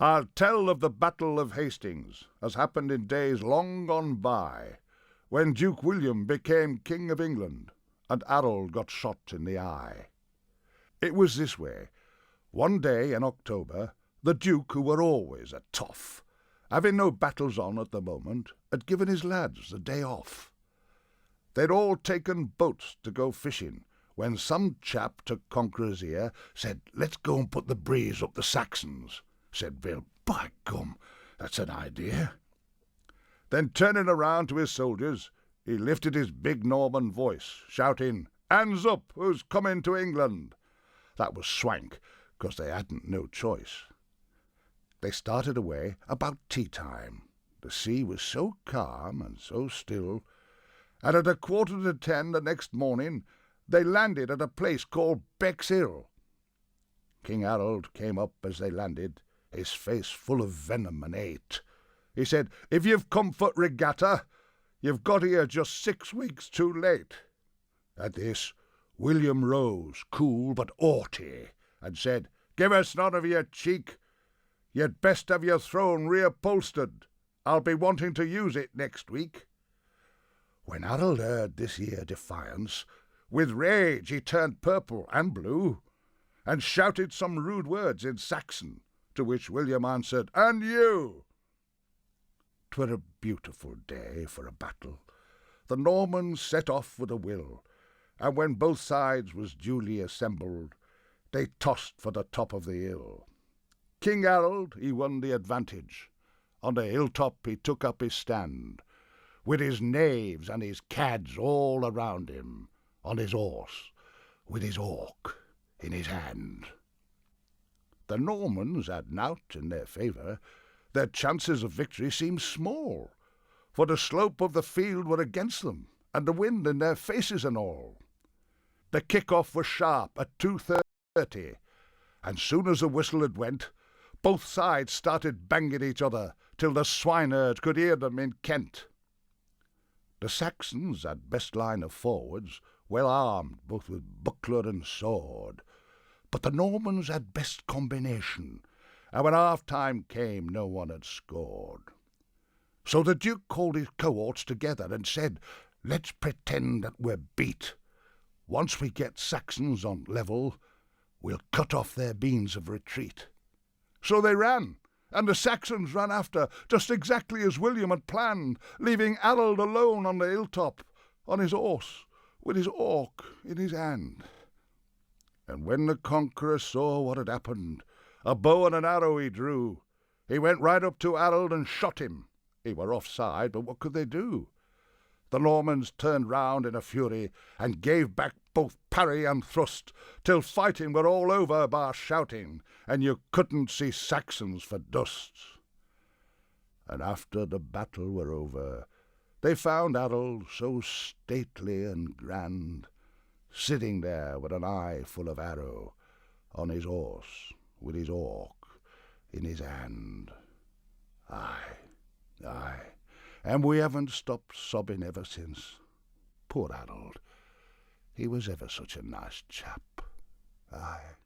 I'll tell of the Battle of Hastings, as happened in days long gone by, when Duke William became King of England, and Harold got shot in the eye. It was this way. One day in October, the Duke, who were always a toff, having no battles on at the moment, had given his lads the day off. They'd all taken boats to go fishing, when some chap took Conqueror's ear, said, "Let's go and put the breeze up the Saxons." Said Bill, "By gum, that's an idea." Then turning around to his soldiers, he lifted his big Norman voice, shouting, "Hands up, who's coming to England?" That was swank, 'cause they hadn't no choice. They started away about tea-time. The sea was so calm and so still, and at 9:45 the next morning they landed at a place called Bexhill. King Harold came up as they landed, his face full of venom and hate. He said, "If you've come for regatta, you've got here just 6 weeks too late." At this, William rose, cool but haughty, and said, "Give us none of your cheek. You'd best have your throne reupholstered. I'll be wanting to use it next week." When Harold heard this here defiance, with rage he turned purple and blue, and shouted some rude words in Saxon, to which William answered, "And you!" 'Twere a beautiful day for a battle. The Normans set off with a will, and when both sides was duly assembled, they tossed for the top of the hill. King Harold, he won the advantage. On the hilltop he took up his stand, with his knaves and his cads all around him, on his horse, with his hawk in his hand. The Normans had nought in their favour. Their chances of victory seemed small, for the slope of the field were against them, and the wind in their faces and all. The kick-off was sharp at 2:30, and soon as the whistle had went, both sides started banging each other till the swineherd could hear them in Kent. The Saxons had best line of forwards, well armed both with buckler and sword, but the Normans had best combination, and when half-time came no one had scored. So the Duke called his cohorts together and said, "Let's pretend that we're beat. Once we get Saxons on level, we'll cut off their means of retreat." So they ran, and the Saxons ran after, just exactly as William had planned, leaving Harold alone on the hilltop, on his horse, with his hawk in his hand. And when the Conqueror saw what had happened, a bow and an arrow he drew. He went right up to Harold and shot him. He were offside, but what could they do? The Normans turned round in a fury, and gave back both parry and thrust, till fighting were all over bar shouting, and you couldn't see Saxons for dust. And after the battle were over, they found Harold so stately and grand, sitting there with an eye full of arrow, on his horse, with his hawk in his hand. Aye, aye, and we haven't stopped sobbing ever since. Poor Harold, he was ever such a nice chap. Aye.